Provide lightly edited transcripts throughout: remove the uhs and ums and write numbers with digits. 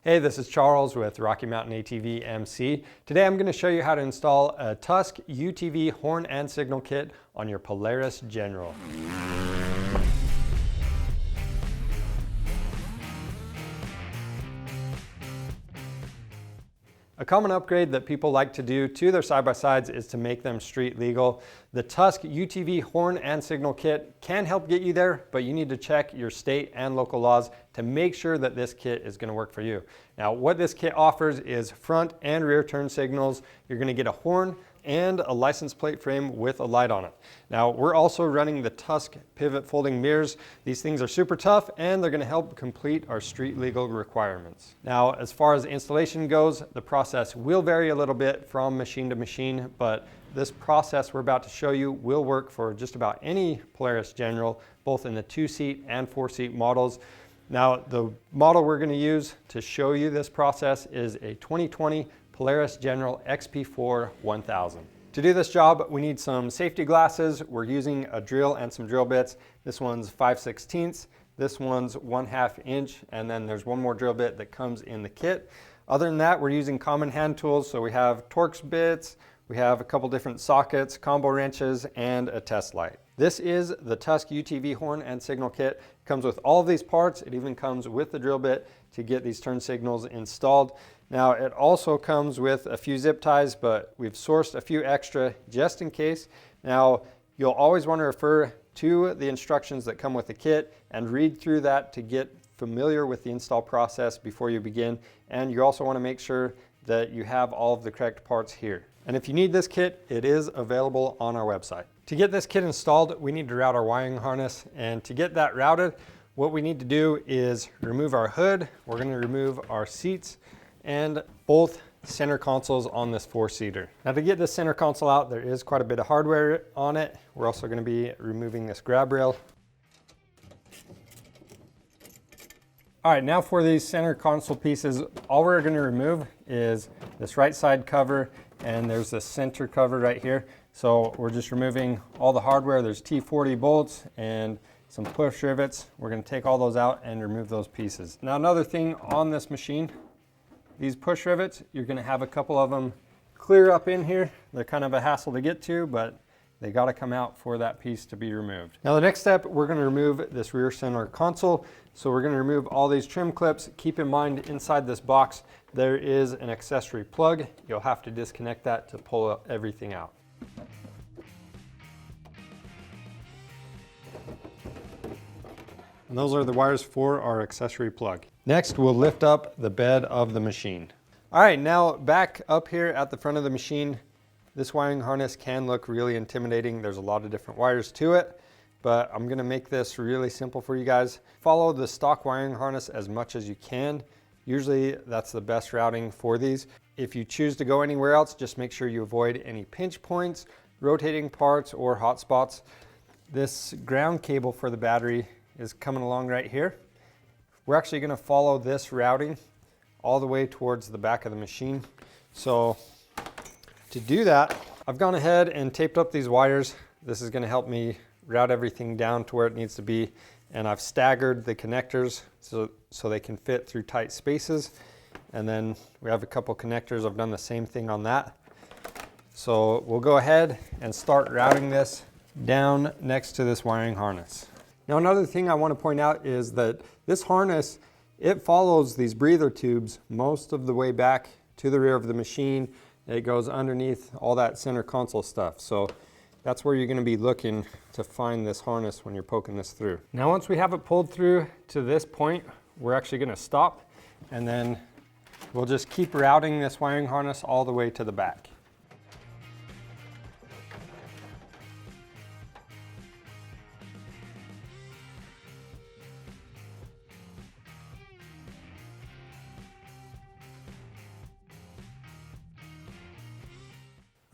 Hey, this is Charles with Rocky Mountain ATV MC. Today I'm going to show you how to install a Tusk UTV horn and signal kit on your Polaris General. A common upgrade that people like to do to their side-by-sides is to make them street legal. The Tusk UTV horn and signal kit can help get you there, but you need to check your state and local laws to make sure that this kit is going to work for you. Now, what this kit offers is front and rear turn signals. You're going to get a horn and a license plate frame with a light on it. Now, we're also running the Tusk pivot folding mirrors. These things are super tough and they're going to help complete our street legal requirements. Now, as far as installation goes, the process will vary a little bit from machine to machine, but this process we're about to show you will work for just about any Polaris General, both in the 2-seat and 4-seat models. Now, the model we're going to use to show you this process is a 2020 Polaris General XP4 1000. To do this job, we need some safety glasses. We're using a drill and some drill bits. This one's 5/16, this one's 1/2 inch, and then there's one more drill bit that comes in the kit. Other than that, we're using common hand tools, so we have Torx bits, we have a couple different sockets, combo wrenches, and a test light. This is the Tusk UTV horn and signal kit. It comes with all of these parts. It even comes with the drill bit to get these turn signals installed. Now, it also comes with a few zip ties, but we've sourced a few extra just in case. Now, you'll always want to refer to the instructions that come with the kit and read through that to get familiar with the install process before you begin. And you also want to make sure that you have all of the correct parts here. And if you need this kit, it is available on our website. To get this kit installed, we need to route our wiring harness. And to get that routed, what we need to do is remove our hood. We're going to remove our seats and both center consoles on this 4-seater. Now, to get this center console out, there is quite a bit of hardware on it. We're also going to be removing this grab rail. All right, now for these center console pieces, all we're going to remove is this right side cover, and there's the center cover right here. So we're just removing all the hardware. There's T40 bolts and some push rivets. We're going to take all those out and remove those pieces. Now, another thing on this machine, these push rivets, you're going to have a couple of them clear up in here. They're kind of a hassle to get to, but they got to come out for that piece to be removed. Now, the next step, we're going to remove this rear center console. So we're going to remove all these trim clips. Keep in mind, inside this box, there is an accessory plug. You'll have to disconnect that to pull everything out. And those are the wires for our accessory plug. Next, we'll lift up the bed of the machine. All right, now back up here at the front of the machine, this wiring harness can look really intimidating. There's a lot of different wires to it, but I'm gonna make this really simple for you guys. Follow the stock wiring harness as much as you can. Usually that's the best routing for these. If you choose to go anywhere else, just make sure you avoid any pinch points, rotating parts, or hot spots. This ground cable for the battery is coming along right here. We're actually going to follow this routing all the way towards the back of the machine. So to do that, I've gone ahead and taped up these wires. This is going to help me route everything down to where it needs to be. And I've staggered the connectors so they can fit through tight spaces. And then we have a couple connectors. I've done the same thing on that. So we'll go ahead and start routing this down next to this wiring harness. Now, another thing I want to point out is that this harness, it follows these breather tubes most of the way back to the rear of the machine. It goes underneath all that center console stuff. So that's where you're going to be looking to find this harness when you're poking this through. Now, once we have it pulled through to this point, we're actually going to stop, and then we'll just keep routing this wiring harness all the way to the back.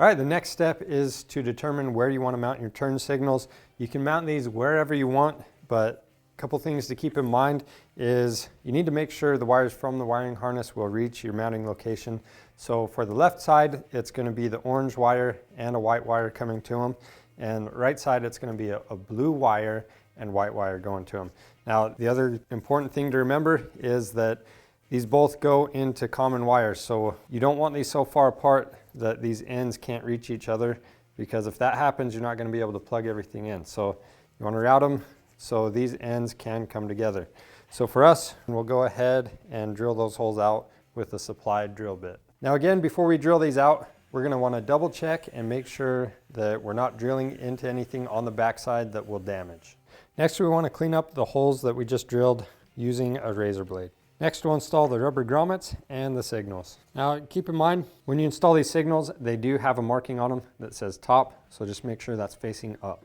All right, the next step is to determine where you want to mount your turn signals. You can mount these wherever you want, but a couple things to keep in mind is you need to make sure the wires from the wiring harness will reach your mounting location. So for the left side, it's going to be the orange wire and a white wire coming to them. And right side, it's going to be a blue wire and white wire going to them. Now, the other important thing to remember is that These both go into common wires, so you don't want these so far apart that these ends can't reach each other, because if that happens, you're not going to be able to plug everything in. So you want to route them so these ends can come together. So for us, we'll go ahead and drill those holes out with a supplied drill bit. Now again, before we drill these out, we're going to want to double check and make sure that we're not drilling into anything on the backside that will damage. Next, we want to clean up the holes that we just drilled using a razor blade. Next, we'll install the rubber grommets and the signals. Now keep in mind, when you install these signals, they do have a marking on them that says top, so just make sure that's facing up.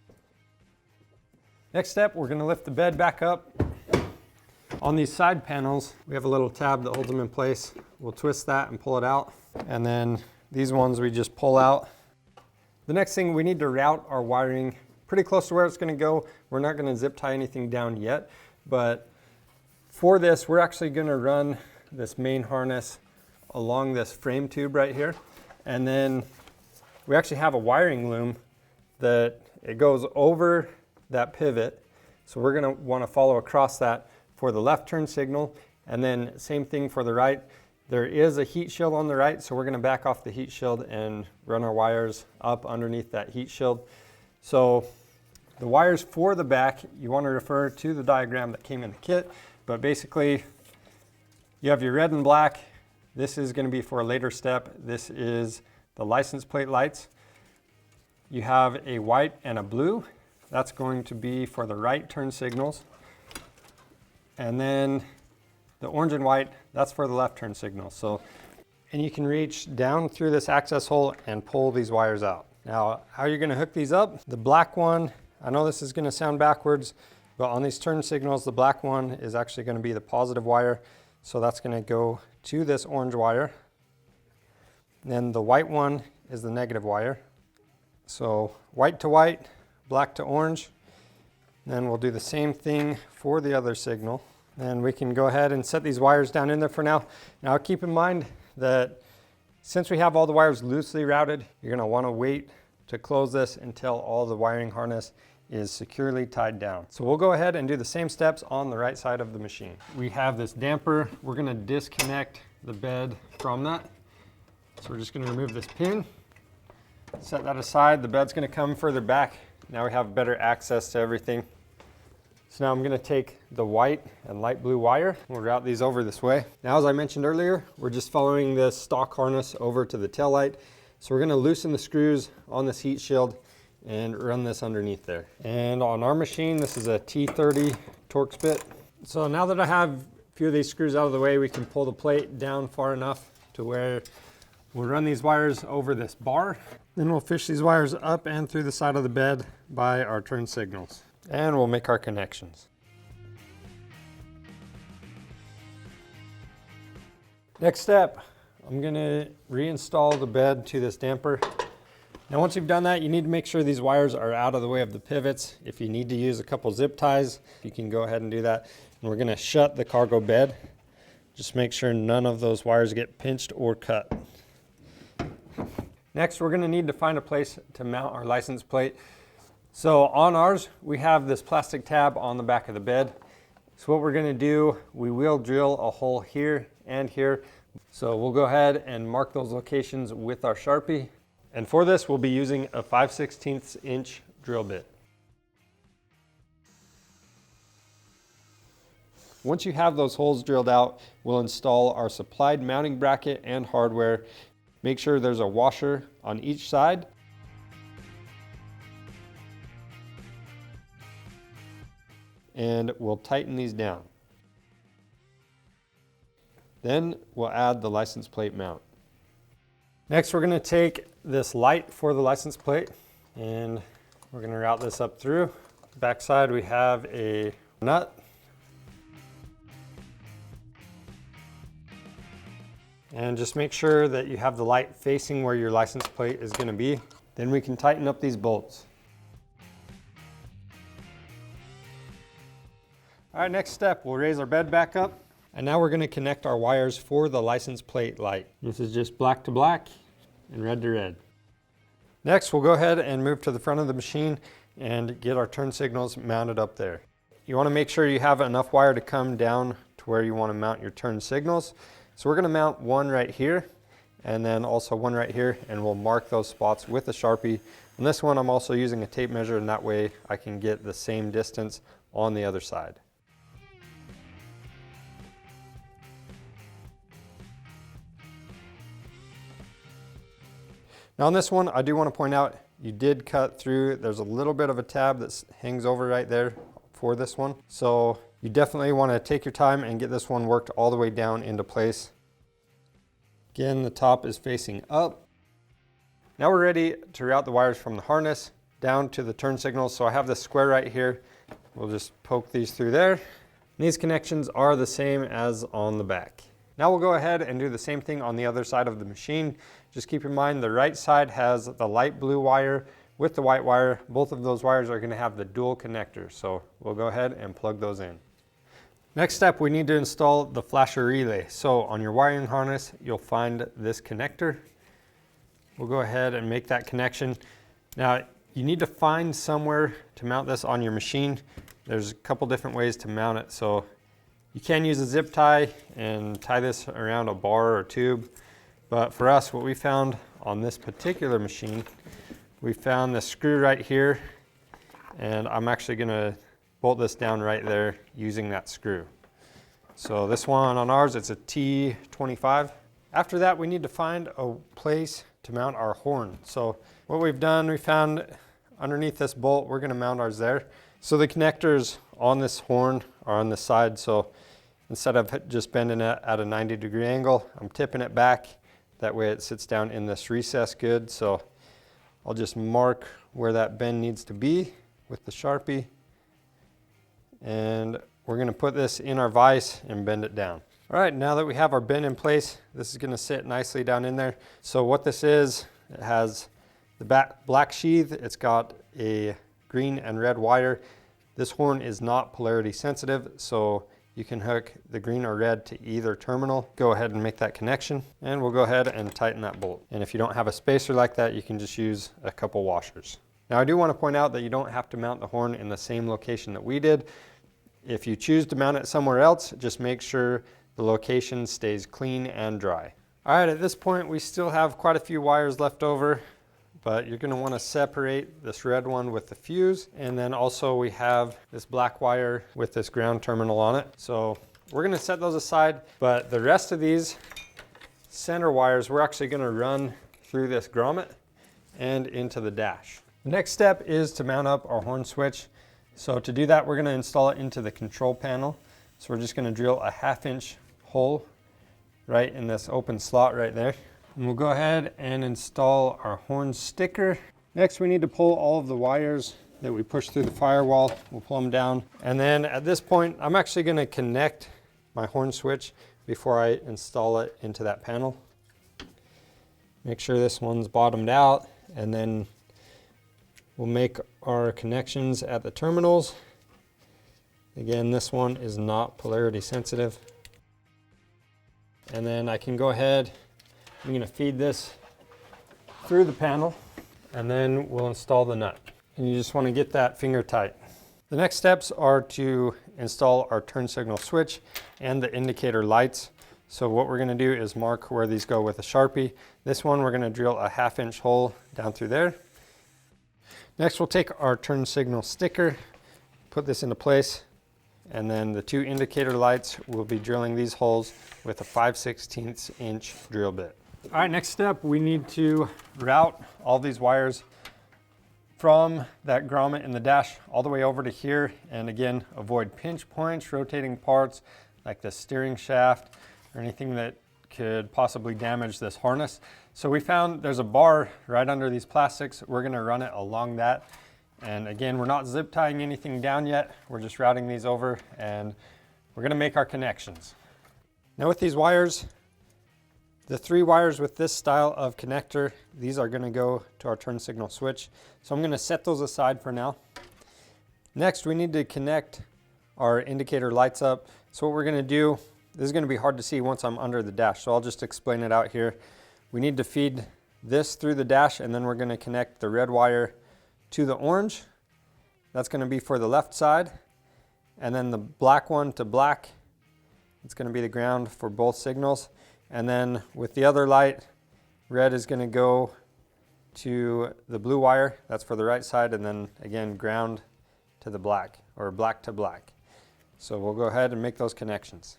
Next step, we're going to lift the bed back up. On these side panels, we have a little tab that holds them in place. We'll twist that and pull it out. And then these ones we just pull out. The next thing, we need to route our wiring pretty close to where it's going to go. We're not going to zip tie anything down yet, but for this, we're actually going to run this main harness along this frame tube right here. And then we actually have a wiring loom that it goes over that pivot. So we're going to want to follow across that for the left turn signal, and then same thing for the right. There is a heat shield on the right, so we're going to back off the heat shield and run our wires up underneath that heat shield. So the wires for the back, you want to refer to the diagram that came in the kit, but basically you have your red and black. This is going to be for a later step. This is the license plate lights. You have a white and a blue. That's going to be for the right turn signals. And then the orange and white, that's for the left turn signal. So, and you can reach down through this access hole and pull these wires out. Now, how you're going to hook these up, the black one, I know this is going to sound backwards, but on these turn signals, the black one is actually going to be the positive wire. So that's going to go to this orange wire. And then the white one is the negative wire. So white to white, black to orange. Then we'll do the same thing for the other signal. And we can go ahead and set these wires down in there for now. Now keep in mind that since we have all the wires loosely routed, you're going to want to wait to close this until all the wiring harness is securely tied down. So we'll go ahead and do the same steps on the right side of the machine. We have this damper. We're going to disconnect the bed from that. So we're just going to remove this pin, set that aside. The bed's going to come further back. Now we have better access to everything. So now I'm going to take the white and light blue wire. We'll route these over this way. Now, as I mentioned earlier, we're just following this stock harness over to the tail light. So we're going to loosen the screws on this heat shield and run this underneath there. And on our machine, this is a T30 Torx bit. So now that I have a few of these screws out of the way, we can pull the plate down far enough to where we'll run these wires over this bar. Then we'll fish these wires up and through the side of the bed by our turn signals. And we'll make our connections. Next step, I'm going to reinstall the bed to this damper. Now once you've done that, you need to make sure these wires are out of the way of the pivots. If you need to use a couple zip ties, you can go ahead and do that. And we're going to shut the cargo bed. Just make sure none of those wires get pinched or cut. Next, we're going to need to find a place to mount our license plate. So on ours, we have this plastic tab on the back of the bed. So what we're going to do, we will drill a hole here and here. So we'll go ahead and mark those locations with our Sharpie. And for this, we'll be using a 5/16 inch drill bit. Once you have those holes drilled out, we'll install our supplied mounting bracket and hardware. Make sure there's a washer on each side. And we'll tighten these down. Then we'll add the license plate mount. Next, we're going to take this light for the license plate and we're going to route this up through. Backside, we have a nut. And just make sure that you have the light facing where your license plate is going to be. Then we can tighten up these bolts. All right, next step, we'll raise our bed back up. And now we're going to connect our wires for the license plate light. This is just black to black and red to red. Next, we'll go ahead and move to the front of the machine and get our turn signals mounted up there. You want to make sure you have enough wire to come down to where you want to mount your turn signals. So we're going to mount one right here and then also one right here, and we'll mark those spots with a Sharpie. On this one, I'm also using a tape measure, and that way I can get the same distance on the other side. Now on this one, I do want to point out, you did cut through, there's a little bit of a tab that hangs over right there for this one. So you definitely want to take your time and get this one worked all the way down into place. Again, the top is facing up. Now we're ready to route the wires from the harness down to the turn signals. So I have this square right here. We'll just poke these through there. These connections are the same as on the back. Now we'll go ahead and do the same thing on the other side of the machine. Just keep in mind the right side has the light blue wire with the white wire. Both of those wires are going to have the dual connector. So we'll go ahead and plug those in. Next step, we need to install the flasher relay. So on your wiring harness, you'll find this connector. We'll go ahead and make that connection. Now you need to find somewhere to mount this on your machine. There's a couple different ways to mount it. So you can use a zip tie and tie this around a bar or tube. But for us, what we found on this particular machine, we found this screw right here, and I'm actually gonna bolt this down right there using that screw. So this one on ours, it's a T25. After that, we need to find a place to mount our horn. So what we've done, we found underneath this bolt, we're gonna mount ours there. So the connectors on this horn are on the side. So instead of just bending it at a 90-degree angle, I'm tipping it back. That way it sits down in this recess good. So I'll just mark where that bend needs to be with the Sharpie. And we're gonna put this in our vise and bend it down. All right, now that we have our bend in place, this is gonna sit nicely down in there. So what this is, it has the black sheath, it's got a green and red wire. This horn is not polarity sensitive, so you can hook the green or red to either terminal. Go ahead and make that connection, and we'll go ahead and tighten that bolt. And if you don't have a spacer like that, you can just use a couple washers. Now I do want to point out that you don't have to mount the horn in the same location that we did. If you choose to mount it somewhere else, just make sure the location stays clean and dry. All right, at this point, we still have quite a few wires left over, but you're gonna wanna separate this red one with the fuse. And then also we have this black wire with this ground terminal on it. So we're gonna set those aside, but the rest of these center wires, we're actually gonna run through this grommet and into the dash. The next step is to mount up our horn switch. So to do that, we're gonna install it into the control panel. So we're just gonna drill a 1/2-inch hole right in this open slot right there. And we'll go ahead and install our horn sticker. Next, we need to pull all of the wires that we pushed through the firewall. We'll pull them down. And then at this point, I'm actually gonna connect my horn switch before I install it into that panel. Make sure this one's bottomed out, and then we'll make our connections at the terminals. Again, this one is not polarity sensitive. And then I can go ahead, I'm going to feed this through the panel, and then we'll install the nut. And you just want to get that finger tight. The next steps are to install our turn signal switch and the indicator lights. So what we're going to do is mark where these go with a Sharpie. This one, we're going to drill a 1/2-inch hole down through there. Next, we'll take our turn signal sticker, put this into place, and then the 2 indicator lights, we'll be drilling these holes with a 5/16 inch drill bit. All right, next step, we need to route all these wires from that grommet in the dash all the way over to here. And again, avoid pinch points, rotating parts like the steering shaft or anything that could possibly damage this harness. So we found there's a bar right under these plastics. We're gonna run it along that. And again, we're not zip tying anything down yet. We're just routing these over, and we're gonna make our connections. Now with these wires, the 3 wires with this style of connector, these are gonna go to our turn signal switch. So I'm gonna set those aside for now. Next, we need to connect our indicator lights up. So what we're gonna do, this is gonna be hard to see once I'm under the dash, so I'll just explain it out here. We need to feed this through the dash, and then we're gonna connect the red wire to the orange. That's gonna be for the left side, and then the black one to black, it's going to be the ground for both signals. And then with the other light, red is going to go to the blue wire, that's for the right side, and then again ground to the black, or black to black. So we'll go ahead and make those connections.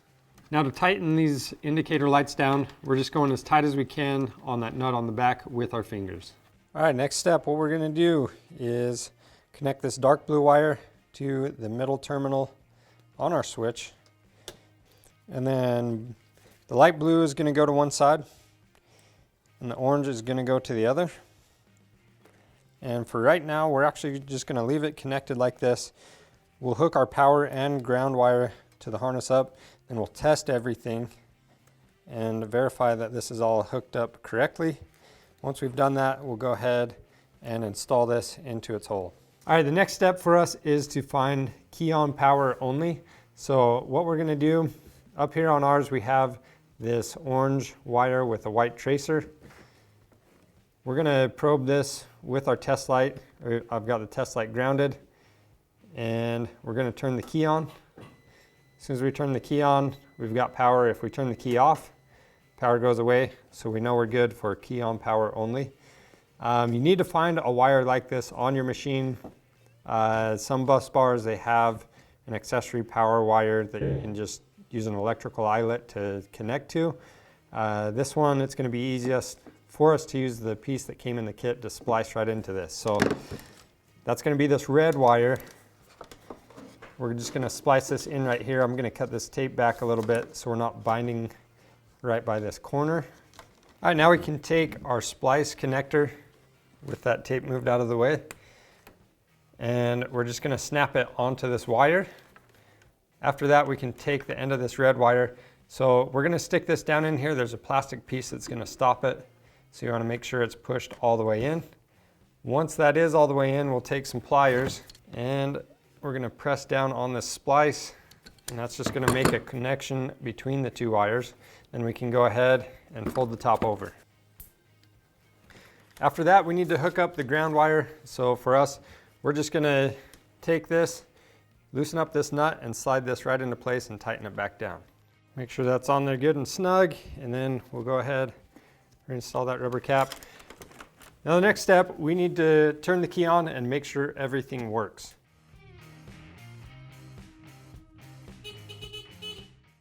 Now to tighten these indicator lights down, we're just going as tight as we can on that nut on the back with our fingers. All right, next step, what we're going to do is connect this dark blue wire to the middle terminal on our switch. And then the light blue is going to go to one side and the orange is going to go to the other. And for right now, we're actually just going to leave it connected like this. We'll hook our power and ground wire to the harness up, and we'll test everything and verify that this is all hooked up correctly. Once we've done that, we'll go ahead and install this into its hole. All right, the next step for us is to find key on power only. So what we're going to do, up here on ours, we have this orange wire with a white tracer. We're going to probe this with our test light. I've got the test light grounded, and we're going to turn the key on. As soon as we turn the key on, we've got power. If we turn the key off, power goes away, so we know we're good for key on power only. You need to find a wire like this on your machine. Some bus bars, they have an accessory power wire that you can just use an electrical eyelet to connect to. This one, it's going to be easiest for us to use the piece that came in the kit to splice right into this. So that's going to be this red wire. We're just going to splice this in right here. I'm going to cut this tape back a little bit so we're not binding right by this corner. All right, now we can take our splice connector with that tape moved out of the way, and we're just going to snap it onto this wire. After that, we can take the end of this red wire. So we're going to stick this down in here. There's a plastic piece that's going to stop it. So you want to make sure it's pushed all the way in. Once that is all the way in, we'll take some pliers and we're going to press down on this splice, and that's just going to make a connection between the two wires. Then we can go ahead and fold the top over. After that, we need to hook up the ground wire. So for us, we're just going to take this, loosen up this nut, and slide this right into place and tighten it back down. Make sure that's on there good and snug, and then we'll go ahead and reinstall that rubber cap. Now the next step, we need to turn the key on and make sure everything works.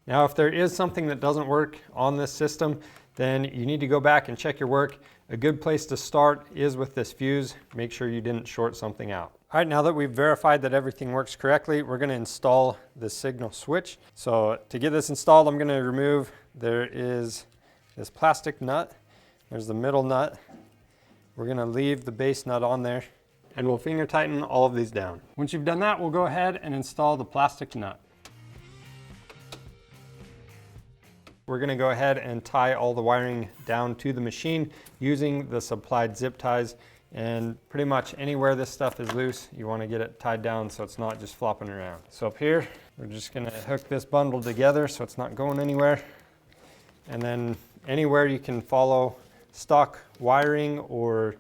Now if there is something that doesn't work on this system, then you need to go back and check your work. A good place to start is with this fuse. Make sure you didn't short something out. All right, now that we've verified that everything works correctly, we're going to install the signal switch. So to get this installed, I'm going to remove, there is this plastic nut. There's the middle nut. We're going to leave the base nut on there, and we'll finger tighten all of these down. Once you've done that, we'll go ahead and install the plastic nut. We're going to go ahead and tie all the wiring down to the machine using the supplied zip ties, and pretty much anywhere this stuff is loose, you want to get it tied down so it's not just flopping around. So up here, we're just going to hook this bundle together so it's not going anywhere. And then anywhere you can follow stock wiring, or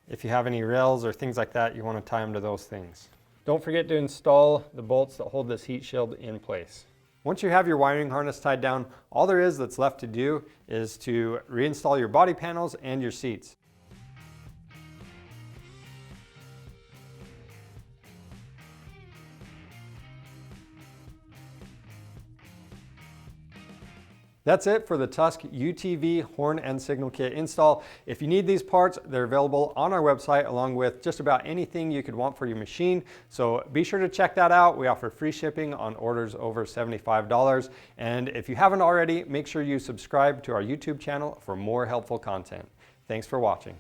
if you have any rails or things like that, you want to tie them to those things. Don't forget to install the bolts that hold this heat shield in place. Once you have your wiring harness tied down, all there is that's left to do is to reinstall your body panels and your seats. That's it for the Tusk UTV horn and signal kit install. If you need these parts, they're available on our website along with just about anything you could want for your machine. So be sure to check that out. We offer free shipping on orders over $75. And if you haven't already, make sure you subscribe to our YouTube channel for more helpful content. Thanks for watching.